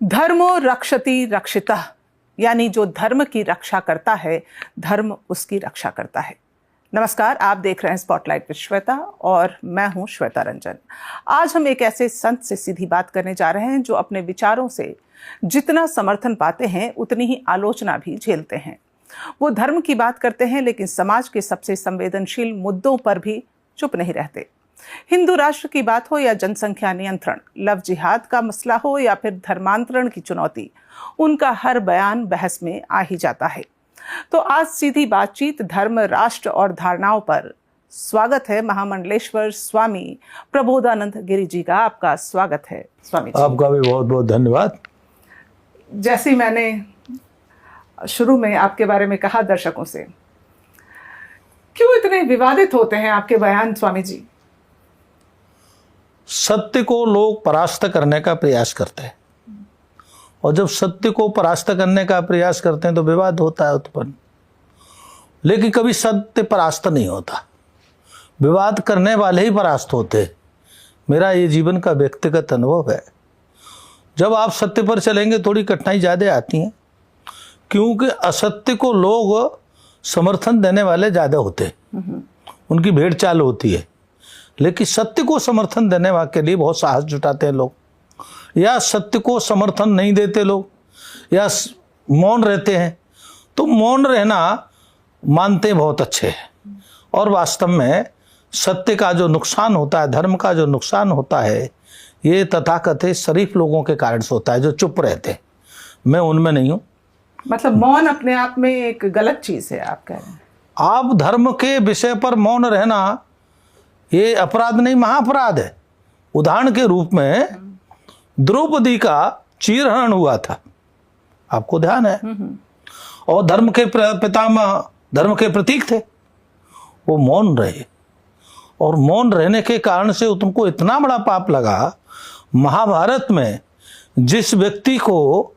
धर्मो रक्षति रक्षितः, यानी जो धर्म की रक्षा करता है धर्म उसकी रक्षा करता है। नमस्कार, आप देख रहे हैं स्पॉटलाइट विद श्वेता और मैं हूं श्वेता रंजन। आज हम एक ऐसे संत से सीधी बात करने जा रहे हैं जो अपने विचारों से जितना समर्थन पाते हैं उतनी ही आलोचना भी झेलते हैं। वो धर्म की बात करते हैं लेकिन समाज के सबसे संवेदनशील मुद्दों पर भी चुप नहीं रहते। हिंदू राष्ट्र की बात हो या जनसंख्या नियंत्रण, लव जिहाद का मसला हो या फिर धर्मांतरण की चुनौती, उनका हर बयान बहस में आ ही जाता है। तो आज सीधी बातचीत धर्म, राष्ट्र और धारणाओं पर। स्वागत है महामंडलेश्वर स्वामी प्रबोधानंद गिरि जी का। आपका स्वागत है स्वामी जी। आपका भी बहुत बहुत धन्यवाद। जैसे मैंने शुरू में आपके बारे में कहा दर्शकों से, क्यों इतने विवादित होते हैं आपके बयान स्वामी जी? सत्य को लोग परास्त करने का प्रयास करते हैं और जब सत्य को परास्त करने का प्रयास करते हैं तो विवाद होता है उत्पन्न। लेकिन कभी सत्य परास्त नहीं होता, विवाद करने वाले ही परास्त होते। मेरा ये जीवन का व्यक्तिगत अनुभव है। जब आप सत्य पर चलेंगे थोड़ी कठिनाई ज़्यादा आती हैं, क्योंकि असत्य को लोग समर्थन देने वाले ज़्यादा होते, उनकी भेड़ चाल होती है। लेकिन सत्य को समर्थन देने के लिए बहुत साहस जुटाते हैं लोग, या सत्य को समर्थन नहीं देते लोग, या मौन रहते हैं। तो मौन रहना मानते बहुत अच्छे हैं, और वास्तव में सत्य का जो नुकसान होता है, धर्म का जो नुकसान होता है, ये तथाकथित शरीफ लोगों के कारण से होता है जो चुप रहते हैं। मैं उनमें नहीं हूँ। मतलब मौन अपने आप में एक गलत चीज है, आप कह रहे हैं? आप धर्म के विषय पर मौन रहना ये अपराध नहीं, महाअपराध है। उदाहरण के रूप में द्रौपदी का चीरहरण हुआ था, आपको ध्यान है, और धर्म के पितामह, धर्म के प्रतीक थे, वो मौन रहे। और मौन रहने के कारण से तुमको इतना बड़ा पाप लगा। महाभारत में जिस व्यक्ति को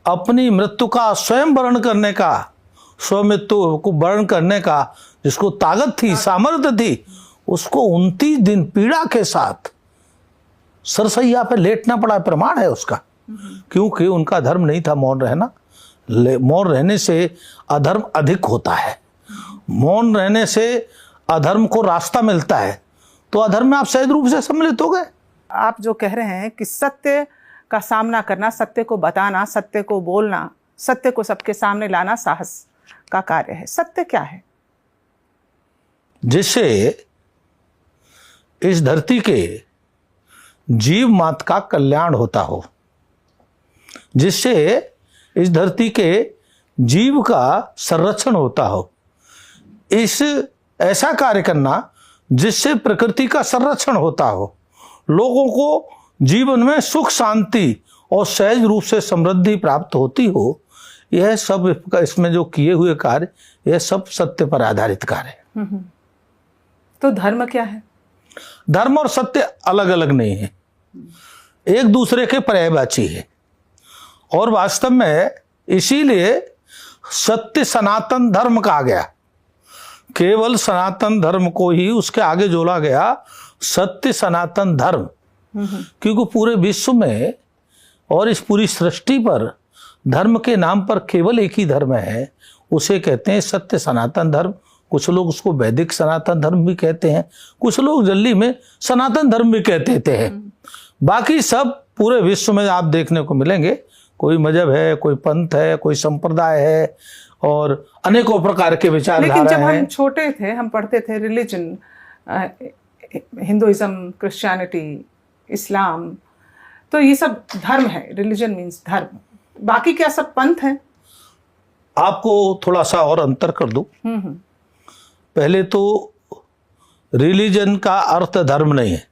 अपनी मृत्यु का स्वयं वर्ण करने का, स्वमृत्यु को वर्ण करने का जिसको ताकत थी, सामर्थ्य थी, उसको 29 दिन पीड़ा के साथ सरसैया पे लेटना पड़ा। प्रमाण है उसका, क्योंकि उनका धर्म नहीं था मौन रहना। मौन रहने से अधर्म अधिक होता है, मौन रहने से अधर्म को रास्ता मिलता है। तो अधर्म में आप सहज रूप से सम्मिलित हो गए। आप जो कह रहे हैं कि सत्य का सामना करना, सत्य को बताना, सत्य को बोलना, सत्य को सबके सामने लाना साहस का कार्य है। सत्य क्या है? जिससे इस धरती के जीव मात का कल्याण होता हो, जिससे इस धरती के जीव का संरक्षण होता हो, इस ऐसा कार्य करना जिससे प्रकृति का संरक्षण होता हो, लोगों को जीवन में सुख शांति और सहज रूप से समृद्धि प्राप्त होती हो, यह सब इसमें जो किए हुए कार्य, यह सब सत्य पर आधारित कार्य है। तो धर्म क्या है? धर्म और सत्य अलग अलग नहीं है, एक दूसरे के पर्यायवाची है। और वास्तव में इसीलिए सत्य सनातन धर्म कहा गया। केवल सनातन धर्म को ही उसके आगे जोड़ा गया, सत्य सनातन धर्म। क्योंकि पूरे विश्व में और इस पूरी सृष्टि पर धर्म के नाम पर केवल एक ही धर्म है, उसे कहते हैं सत्य सनातन धर्म। कुछ लोग उसको वैदिक सनातन धर्म भी कहते हैं, कुछ लोग जल्दी में सनातन धर्म भी कह देते हैं। बाकी सब पूरे विश्व में आप देखने को मिलेंगे। कोई मजहब है, कोई पंथ है, कोई संप्रदाय है, और अनेकों प्रकार के विचारधारा हैं। लेकिन जब हम छोटे थे, हम पढ़ते थे रिलीजन, हिंदुइज्म, क्रिश्चियनिटी, इस्लाम, तो ये सब धर्म है। रिलीजन मीन्स धर्म, बाकी क्या सब पंथ है? आपको थोड़ा सा और अंतर कर दूं। पहले तो रिलीजन का अर्थ धर्म नहीं है।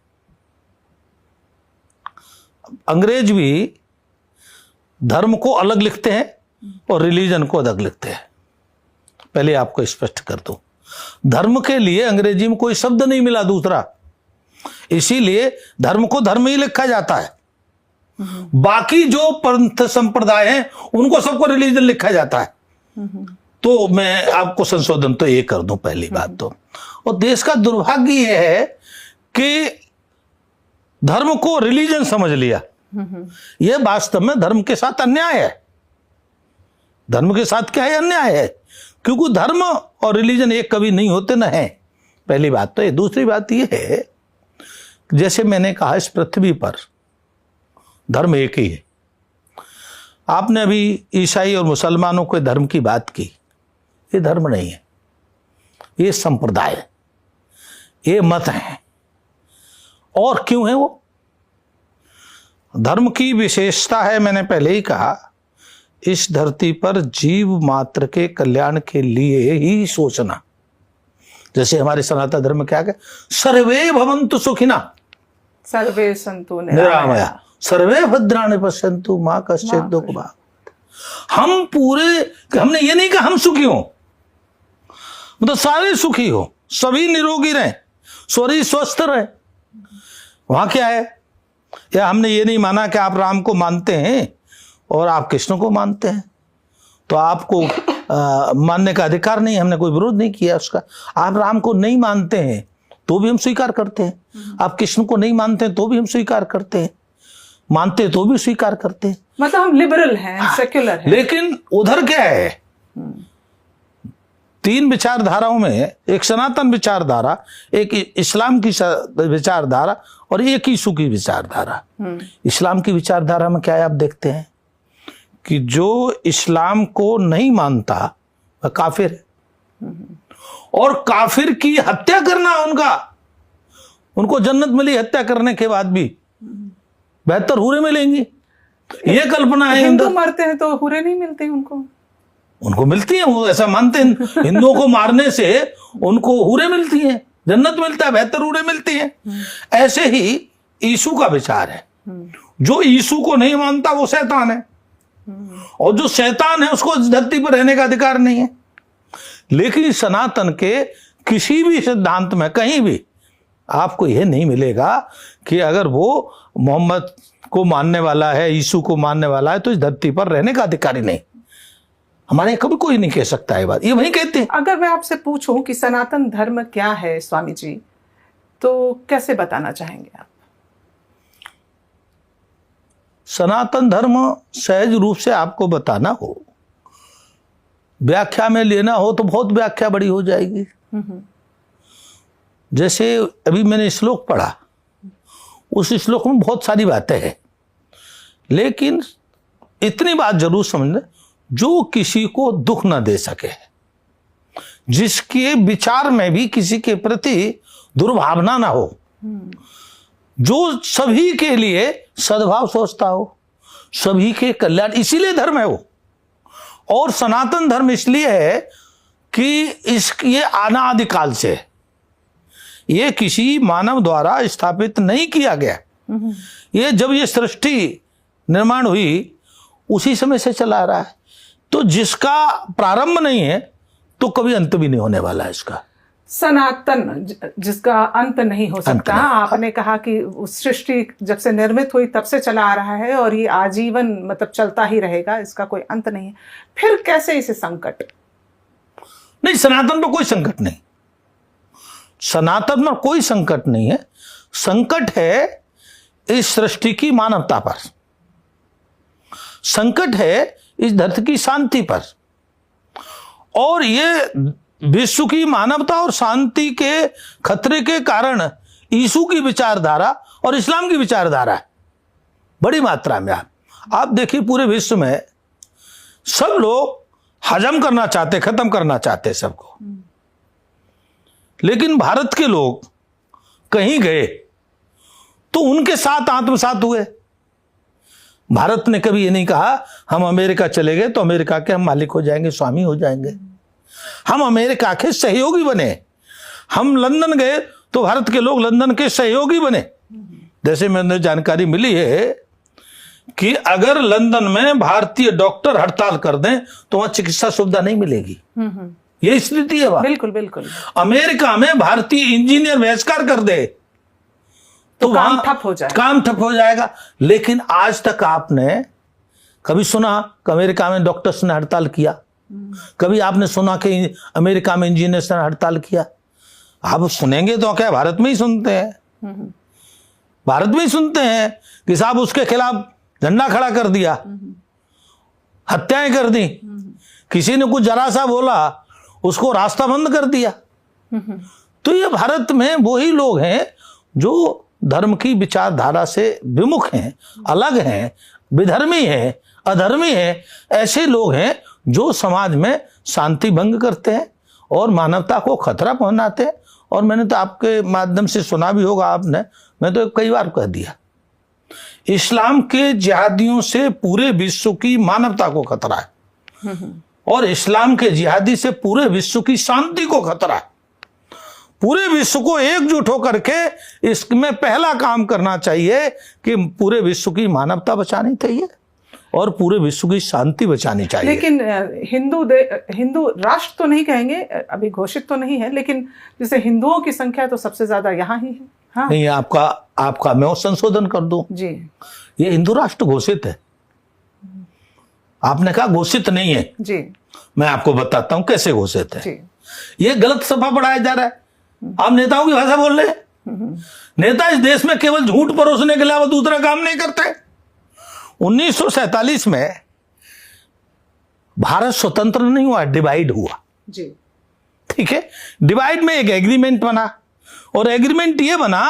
अंग्रेज भी धर्म को अलग लिखते हैं और रिलीजन को अलग लिखते हैं। पहले आपको स्पष्ट कर दूं, धर्म के लिए अंग्रेजी में कोई शब्द नहीं मिला दूसरा, इसीलिए धर्म को धर्म ही लिखा जाता है। बाकी जो पंथ संप्रदाय हैं उनको सबको रिलीजन लिखा जाता है। तो मैं आपको संशोधन तो ये कर दूं पहली बात तो। और देश का दुर्भाग्य यह है कि धर्म को रिलीजन समझ लिया। यह वास्तव में धर्म के साथ अन्याय है। धर्म के साथ क्या है? अन्याय है, क्योंकि धर्म और रिलीजन एक कभी नहीं होते न है। पहली बात तो ये। दूसरी बात ये है, जैसे मैंने कहा, इस पृथ्वी पर धर्म एक ही है। आपने अभी ईसाई और मुसलमानों के धर्म की बात की। ये धर्म नहीं है, ये संप्रदाय है, ये मत है। और क्यों है वो? धर्म की विशेषता है, मैंने पहले ही कहा, इस धरती पर जीव मात्र के कल्याण के लिए ही सोचना। जैसे हमारे सनातन धर्म क्या है? सर्वे भवन्तु सुखिना, सर्वे सन्तु निरामया, सर्वे भद्राणि पश्यन्तु मां कश्चित् दुःखभाग्। हम पूरे, हमने ये नहीं कहा हम सुखी हो, मतलब सारे सुखी हो, सभी निरोगी रहे, शरीर स्वस्थ रहे। वहां क्या है? या हमने ये नहीं माना कि आप राम को मानते हैं और आप कृष्ण को मानते हैं तो आपको मानने का अधिकार नहीं। हमने कोई विरोध नहीं किया उसका। आप राम को नहीं मानते हैं तो भी हम स्वीकार करते हैं, आप कृष्ण को नहीं मानते हैं तो भी हम स्वीकार करते हैं, मानते तो भी स्वीकार करते हैं। मतलब हम लिबरल हैं, सेक्युलर हैं। लेकिन उधर क्या है? तीन विचारधाराओं में, एक सनातन विचारधारा, एक इस्लाम की विचारधारा और एक यीशु की विचारधारा। इस्लाम की विचारधारा में क्या है? आप देखते हैं कि जो इस्लाम को नहीं मानता वह काफिर है, और काफिर की हत्या करना उनको जन्नत मिली, हत्या करने के बाद भी बेहतर हुरे मिलेंगी। ये कल्पना है। हिंदू मरते हैं तो हुरे नहीं मिलते उनको मिलती है, वो ऐसा मानते हैं। हिंदुओं को मारने से उनको हुरे मिलती हैं, जन्नत मिलता है, बेहतर हुरे मिलती हैं। ऐसे ही यीशु का विचार है। जो यीशु को नहीं मानता वो शैतान है, और जो शैतान है उसको इस धरती पर रहने का अधिकार नहीं है। लेकिन सनातन के किसी भी सिद्धांत में कहीं भी आपको यह नहीं मिलेगा कि अगर वो मोहम्मद को मानने वाला है, यीशु को मानने वाला है, तो इस धरती पर रहने का अधिकारी नहीं। हमारे कभी कोई नहीं कह सकता है बात, ये वही कहते हैं। अगर मैं आपसे पूछूं कि सनातन धर्म क्या है स्वामी जी, तो कैसे बताना चाहेंगे आप? सनातन धर्म सहज रूप से आपको बताना हो, व्याख्या में लेना हो तो बहुत व्याख्या बड़ी हो जाएगी। जैसे अभी मैंने श्लोक पढ़ा, उस श्लोक में बहुत सारी बातें हैं, लेकिन इतनी बात जरूर समझना, जो किसी को दुख न दे सके, जिसके विचार में भी किसी के प्रति दुर्भावना ना हो, जो सभी के लिए सद्भाव सोचता हो, सभी के कल्याण, इसीलिए धर्म है वो। और सनातन धर्म इसलिए है कि ये अनादिकाल से, ये किसी मानव द्वारा स्थापित नहीं किया गया। ये जब ये सृष्टि निर्माण हुई उसी समय से चला रहा है, तो जिसका प्रारंभ नहीं है तो कभी अंत भी नहीं होने वाला है इसका। सनातन जिसका अंत नहीं हो सकता। आपने कहा कि सृष्टि जब से निर्मित हुई तब से चला आ रहा है और ये आजीवन मतलब चलता ही रहेगा, इसका कोई अंत नहीं है। फिर कैसे इसे संकट? नहीं, सनातन पर कोई संकट नहीं, सनातन में कोई संकट नहीं है। संकट है इस सृष्टि की मानवता पर, संकट है इस धरती की शांति पर, और ये विश्व की मानवता और शांति के खतरे के कारण यीशु की विचारधारा और इस्लाम की विचारधारा है बड़ी मात्रा में। आप देखिए पूरे विश्व में सब लोग हजम करना चाहते, खत्म करना चाहते सबको, लेकिन भारत के लोग कहीं गए तो उनके साथ आत्मसात हुए। भारत ने कभी ये नहीं कहा हम अमेरिका चले गए तो अमेरिका के हम मालिक हो जाएंगे, स्वामी हो जाएंगे। हम अमेरिका के सहयोगी बने। हम लंदन गए तो भारत के लोग लंदन के सहयोगी बने। जैसे मैंने जानकारी मिली है कि अगर लंदन में भारतीय डॉक्टर हड़ताल कर दें तो वहां चिकित्सा सुविधा नहीं मिलेगी। ये स्थिति है वहां। बिल्कुल बिल्कुल। अमेरिका में भारतीय इंजीनियर बहिष्कार कर दे तो काम ठप हो जाएगा, काम ठप हो जाएगा। लेकिन आज तक आपने कभी सुना कि अमेरिका में डॉक्टर्स ने हड़ताल किया? कभी आपने सुना कि अमेरिका में इंजीनियर्स ने हड़ताल किया? आप सुनेंगे तो क्या भारत में ही सुनते हैं। भारत में ही सुनते हैं कि साहब उसके खिलाफ झंडा खड़ा कर दिया, हत्याएं कर दी, किसी ने कुछ जरा सा बोला उसको रास्ता बंद कर दिया। तो ये भारत में वही लोग हैं जो धर्म की विचारधारा से विमुख हैं, अलग हैं, विधर्मी हैं, अधर्मी हैं। ऐसे लोग हैं जो समाज में शांति भंग करते हैं और मानवता को खतरा पहुंचाते हैं। और मैंने तो आपके माध्यम से सुना भी होगा आपने, मैं तो कई बार कह दिया, इस्लाम के जिहादियों से पूरे विश्व की मानवता को खतरा है और इस्लाम के जिहादी से पूरे विश्व की शांति को खतरा है। पूरे विश्व को एकजुट होकर के इसमें पहला काम करना चाहिए कि पूरे विश्व की मानवता बचानी चाहिए और पूरे विश्व की शांति बचानी चाहिए। लेकिन हिंदू राष्ट्र तो नहीं कहेंगे, अभी घोषित तो नहीं है, लेकिन जैसे हिंदुओं की संख्या तो सबसे ज्यादा यहाँ ही है। हाँ? नहीं, आपका मैं संशोधन कर दूं जी, ये हिंदू राष्ट्र घोषित है। आपने कहा घोषित नहीं है जी, मैं आपको बताता हूं कैसे घोषित है। जी। ये गलत सफा पढ़ाया जा रहा है। आप नेताओं की भाषा बोल रहे हैं। नेता इस देश में केवल झूठ परोसने के अलावा दूसरा काम नहीं करते। 1947 में भारत स्वतंत्र नहीं हुआ, डिवाइड हुआ। जी, ठीक है। डिवाइड में एक एग्रीमेंट बना और एग्रीमेंट ये बना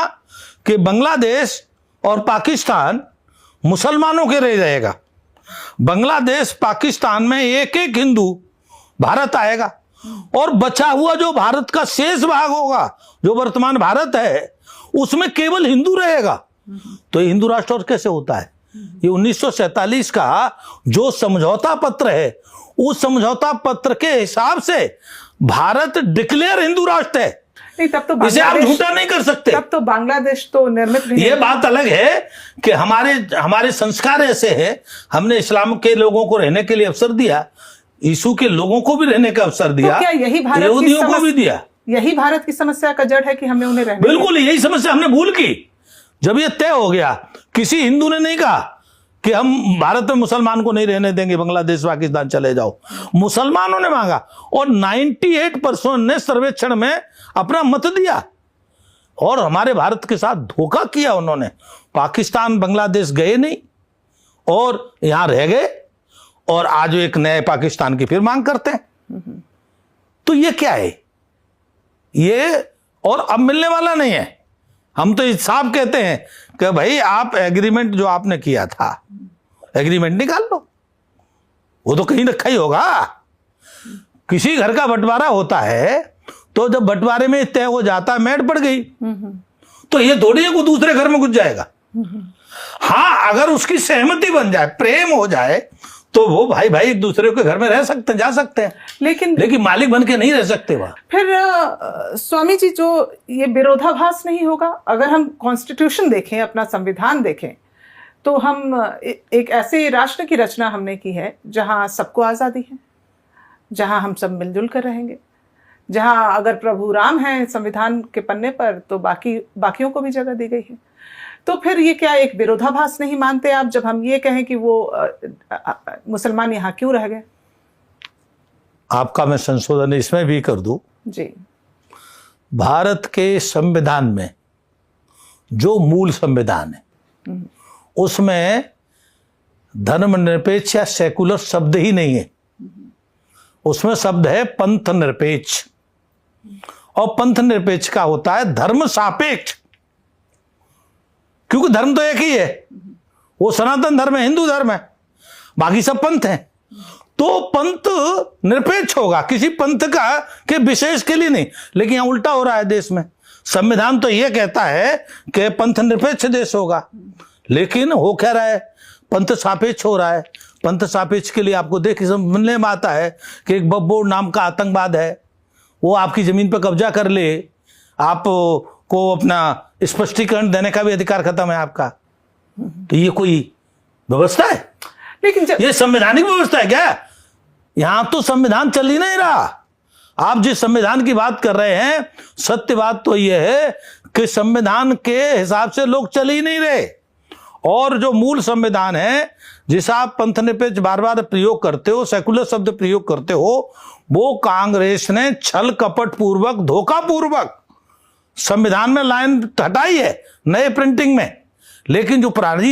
कि बांग्लादेश और पाकिस्तान मुसलमानों के रह जाएगा। बांग्लादेश पाकिस्तान में एक एक हिंदू भारत आएगा और बचा हुआ जो भारत का शेष भाग होगा, जो वर्तमान भारत है, उसमें केवल हिंदू रहेगा। तो हिंदू राष्ट्र और कैसे होता है? ये 1947 का जो समझौता पत्र है, उस समझौता पत्र के हिसाब से भारत डिक्लेयर हिंदू राष्ट्र है। नहीं, तब तो इसे आप झूठा नहीं कर सकते। तब तो बांग्लादेश तो निर्मित भी ये बात अलग है कि हमारे संस्कार ऐसे हैं। हमने इस्लाम के लोगों को रहने के लिए अवसर दिया, यीशु के लोगों को भी रहने का अवसर दिया, तो क्या यही भारत यहूदियों को भी दिया। यही भारत की समस्या का जड़ है कि हमने उन्हें रहने बिल्कुल यही समस्या हमने भूल की। जब ये तय हो गया, किसी हिंदू ने नहीं कहा कि हम भारत में मुसलमान को नहीं रहने देंगे, बांग्लादेश पाकिस्तान चले जाओ। मुसलमानों ने मांगा और 98% ने सर्वेक्षण में अपना मत दिया और हमारे भारत के साथ धोखा किया उन्होंने। पाकिस्तान बांग्लादेश गए नहीं और यहां रह गए और आज एक नए पाकिस्तान की फिर मांग करते हैं। तो ये क्या है? ये और अब मिलने वाला नहीं है। हम तो साफ कहते हैं कि भाई आप एग्रीमेंट जो आपने किया था, एग्रीमेंट निकाल लो। वो तो कहीं रखा ही होगा। किसी घर का बंटवारा होता है तो जब बंटवारे में तय हो जाता है, मैट पड़ गई, तो ये थोड़ी है को दूसरे घर में घुस जाएगा। हाँ, अगर उसकी सहमति बन जाए, प्रेम हो जाए, तो वो भाई भाई एक दूसरे के घर में रह सकते हैं, जा सकते हैं, लेकिन मालिक बन के नहीं रह सकते वहां। फिर स्वामी जी, जो ये विरोधाभास नहीं होगा? अगर हम कॉन्स्टिट्यूशन देखें, अपना संविधान देखें, तो हम एक ऐसे राष्ट्र की रचना हमने की है जहां सबको आज़ादी है, जहां हम सब मिलजुल कर रहेंगे, जहां अगर प्रभु राम हैं संविधान के पन्ने पर तो बाकियों को भी जगह दी गई है। तो फिर ये क्या एक विरोधाभास नहीं मानते आप जब हम ये कहें कि वो मुसलमान यहाँ क्यों रह गए? आपका मैं संशोधन इसमें भी कर दूं जी। भारत के संविधान में जो मूल संविधान है उसमें धर्मनिरपेक्ष या सेकुलर शब्द ही नहीं है। उसमें शब्द है पंथ निरपेक्ष, और पंथ निरपेक्ष का होता है धर्म सापेक्ष, क्योंकि धर्म तो एक ही है, वो सनातन धर्म है, हिंदू धर्म है, बाकी सब पंथ हैं। तो पंथ निरपेक्ष होगा, किसी पंथ का के विशेष के लिए नहीं। लेकिन यहां उल्टा हो रहा है देश में। संविधान तो यह कहता है कि पंथ निरपेक्ष देश होगा, लेकिन हो क्या रहा है, पंथ सापेक्ष हो रहा है। पंथ सापेक्ष के लिए आपको देख मिलने में आता है कि एक बब्बोर नाम का आतंकवाद है, वो आपकी जमीन पर कब्जा कर ले, आपको अपना स्पष्टीकरण देने का भी अधिकार खत्म है आपका। तो ये कोई व्यवस्था है? लेकिन ये संवैधानिक व्यवस्था है क्या? यहां तो संविधान चल ही नहीं रहा। आप जिस संविधान की बात कर रहे हैं, सत्य बात तो यह है कि संविधान के हिसाब से लोग चल ही नहीं रहे। और जो मूल संविधान है, जिसे आप पंथ निरपेक्ष बार बार प्रयोग करते हो, सेकुलर शब्द प्रयोग करते हो, वो कांग्रेस ने छल कपट पूर्वक, धोखा पूर्वक संविधान में लाइन हटाई है नए प्रिंटिंग में। लेकिन जो प्राणी